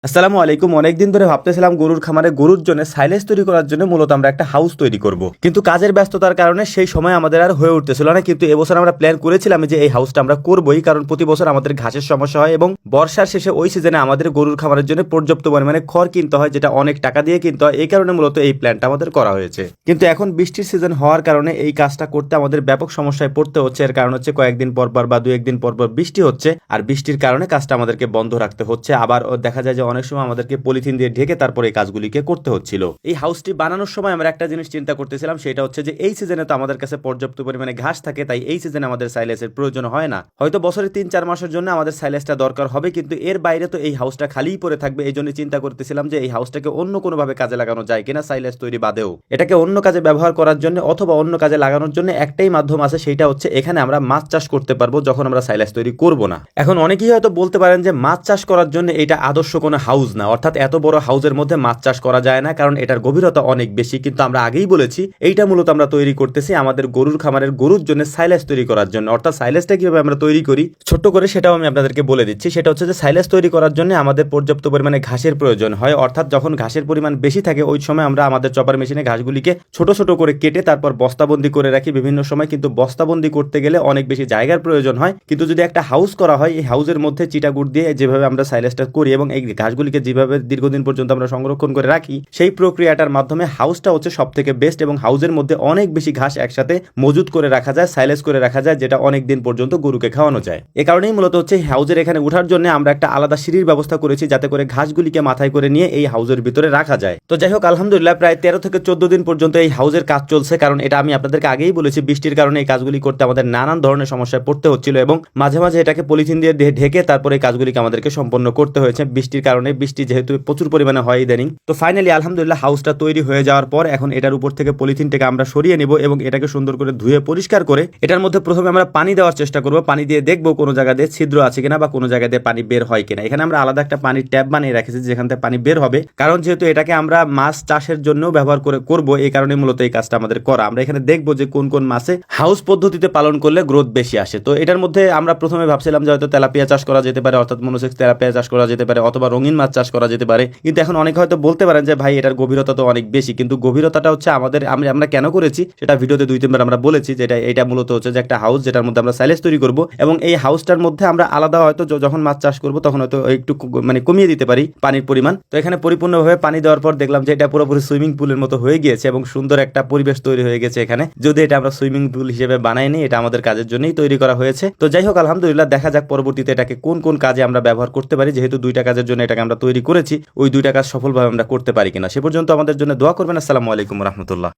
আসসালামু আলাইকুম। অনেকদিন ধরে ভাবতেছিলাম গরুর খামারে গরুর জন্য সাইলেজ তৈরি করার জন্য মূলত আমরা একটা হাউস তৈরি করব, কিন্তু কাজের ব্যস্ততার কারণে সেই সময় আমাদের আর হয়ে উঠতেছিল না। কিন্তু এবছর আমরা প্ল্যান করেছিলাম যে এই হাউসটা আমরা করবই, কারণ প্রতি বছর আমাদের ঘাসের সমস্যা হয় এবং বর্ষার শেষে ওই সিজনে আমাদের গরুর খামারের জন্য পর্যাপ্ত পরিমাণে খড় কিনতে হয়, যেটা অনেক টাকা দিয়ে কিনতে হয়। এই কারণে মূলত এই প্ল্যানটা আমাদের করা হয়েছে। কিন্তু এখন বৃষ্টির সিজন হওয়ার কারণে এই কাজটা করতে আমাদের ব্যাপক সমস্যায় পড়তে হচ্ছে। এর কারণ হচ্ছে কয়েকদিন পর পর বা দু একদিন পর পর বৃষ্টি হচ্ছে, আর বৃষ্টির কারণে কাজটা আমাদেরকে বন্ধ রাখতে হচ্ছে। আবার দেখা যায় যে অনেক সময় আমাদেরকে পলিথিন দিয়ে ঢেকে তারপরে এই কাজগুলিকে করতে হচ্ছিল। এই হাউসটি বানানোর সময় আমরা একটা জিনিস চিন্তা করতেছিলাম, সেটা হচ্ছে যে এই সিজনে তো আমাদের কাছে পর্যাপ্ত পরিমাণে ঘাস থাকে, তাই এই সিজনে আমাদের সাইলেসের প্রয়োজন হয় না। হয়তো বছরে 3-4 মাসের জন্য আমাদের সাইলেসটা দরকার হবে, কিন্তু এর বাইরে তো এই হাউসটা খালিই পড়ে থাকবে। এই জন্য চিন্তা করতেছিলাম যে এই হাউসটাকে অন্য কোনোভাবে কাজে লাগানো যায় কিনা, সাইলেস তৈরি বাদেও এটাকে অন্য কাজে ব্যবহার করার জন্য অথবা অন্য কাজে লাগানোর জন্য একটাই মাধ্যম আছে, সেটা হচ্ছে এখানে আমরা মাছ চাষ করতে পারবো যখন আমরা সাইলেস তৈরি করব না। এখন অনেকেই হয়তো বলতে পারেন যে মাছ চাষ করার জন্য এটা আদর্শ কোনো হাউস না, অর্থাৎ এত বড় হাউসের মধ্যে মাছ চাষ করা যায় না, কারণ এটার গভীরতা অনেক বেশি। কিন্তু আমরা আগেই বলেছি এইটা মূলত আমরা তৈরি করতেছি আমাদের গরুর খামারের গরুর জন্য সাইলেস তৈরি করার জন্য। অর্থাৎ সাইলেসটা কিভাবে আমরা তৈরি করি ছোট্ট করে সেটাও আমি আপনাদেরকে বলে দিচ্ছি। সেটা হচ্ছে যে সাইলেস তৈরি করার জন্য আমাদের পর্যাপ্ত পরিমাণে ঘাসের প্রয়োজন হয়, অর্থাৎ যখন ঘাসের পরিমাণ বেশি থাকে ওই সময় আমরা আমাদের চপার মেশিনে ঘাসগুলিকে ছোট ছোট করে কেটে তারপর বস্তাবন্দি করে রাখি। বিভিন্ন সময় কিন্তু বস্তাবন্দি করতে গেলে অনেক বেশি জায়গার প্রয়োজন হয়, কিন্তু যদি একটা হাউস করা হয় এই হাউসের মধ্যে চিটাগুড় দিয়ে যেভাবে আমরা সাইলেসটা করি এবং এই ঘাসগুলিকে যেভাবে দীর্ঘদিন পর্যন্ত আমরা সংরক্ষণ করে রাখি, সেই প্রক্রিয়াটার মাধ্যমে হাউসটা হচ্ছে সব থেকে বেস্ট এবং হাউসের মধ্যে অনেক বেশি ঘাস একসাথে মজুত করে রাখা যায়, সাইলেস করে রাখা যায়, যেটা অনেক দিন পর্যন্ত গরুকে খাওয়ানো যায়। এ কারণেই মূলত হচ্ছে হাউসের এখানে উঠার জন্য আমরা একটা আলাদা সিঁড়ির ব্যবস্থা করেছি, যাতে করে ঘাসগুলিকে মাথায় করে নিয়ে এই হাউসের ভিতরে রাখা যায়। তো যাই হোক, আলহামদুলিল্লাহ প্রায় 13 থেকে 14 দিন পর্যন্ত এই হাউসের কাজ চলছে, কারণ এটা আমি আপনাদেরকে আগেই বলেছি বৃষ্টির কারণে এই কাজগুলি করতে আমাদের নানান ধরনের সমস্যায় পড়তে হচ্ছিল এবং মাঝে মাঝে এটাকে পলিথিন দিয়ে ঢেকে তারপরে এই কাজগুলিকে আমাদেরকে সম্পন্ন করতে হয়েছে বৃষ্টির কারণে। বৃষ্টি যেহেতু প্রচুর পরিমাণে হয় ইদানিং, তো ফাইনালি আলহামদুলিল্লাহ হাউসটা তৈরি হয়ে যাওয়ার পর এখন এটার উপর থেকে পলিথিনটাকে আমরা সরিয়ে নিব এবং এটাকে সুন্দর করে ধুয়ে পরিষ্কার করে এটার মধ্যে প্রথমে আমরা পানি দেওয়ার চেষ্টা করব। পানি দিয়ে দেখবো কোনো জায়গা দিয়ে ছিদ্র আছে কিনা বা কোনো জায়গা দিয়ে পানি বের হয় কিনা। এখানে আমরা আলাদা একটা পানির ট্যাপ বানিয়ে রেখেছি যেখান থেকে পানি বের হবে, কারণ যেহেতু এটাকে আমরা মাছ চাষের জন্য ব্যবহার করব, এই কারণে মূলত এই কাজটা আমাদের করা। আমরা এখানে দেখবো যে কোন কোন মাছে হাউস পদ্ধতিতে পালন করলে গ্রোথ বেশি আসে। তো এটার মধ্যে আমরা প্রথমে ভাবছিলাম যে হয়তো তেলাপিয়া চাষ করা যেতে পারে, অর্থাৎ মনোসেক্স তেলাপিয়া চাষ করা যেতে পারে, অথবা রঙিন মাছ চাষ করা যেতে পারে। কিন্তু এখন অনেকে হয়তো বলতে পারেন যে ভাই এটার গভীরতা তো অনেক বেশি, কিন্তু গভীরতাটা হচ্ছে আমাদের আমরা কেন করেছি সেটা ভিডিওতে 2-3 বার আমরা বলেছি, যে এটা মূলত হচ্ছে যে একটা হাউস যেটার মধ্যে আমরা সাইলেস তৈরি করব এবং এই হাউসটার মধ্যে আমরা আলাদা হয়তো যখন মাছ চাষ করব তখন হয়তো একটু কমিয়ে দিতে পারি পানির পরিমাণ। তো এখানে পরিপূর্ণভাবে পানি দেওয়ার পর দেখলাম যে এটা পুরোপুরি সুইমিং পুলের মতো হয়ে গিয়েছে এবং সুন্দর একটা পরিবেশ তৈরি হয়ে গেছে এখানে। যদি এটা আমরা সুইমিং পুল হিসেবে বানাইনি, এটা আমাদের কাজের জন্যই তৈরি করা হয়েছে। তো যাই হোক, আলহামদুলিল্লাহ দেখা যাক পরবর্তীতে এটাকে কোন কোন কাজে আমরা ব্যবহার করতে পারি। যেহেতু 2টা কাজের জন্য এটাকে আমরা তৈরি করেছি, ওই 2টা কাজ সফলভাবে আমরা করতে পারি কিনা। সে পর্যন্ত আমাদের জন্য দোয়া করবেন। আসসালামু আলাইকুম রহমতুল্লাহ।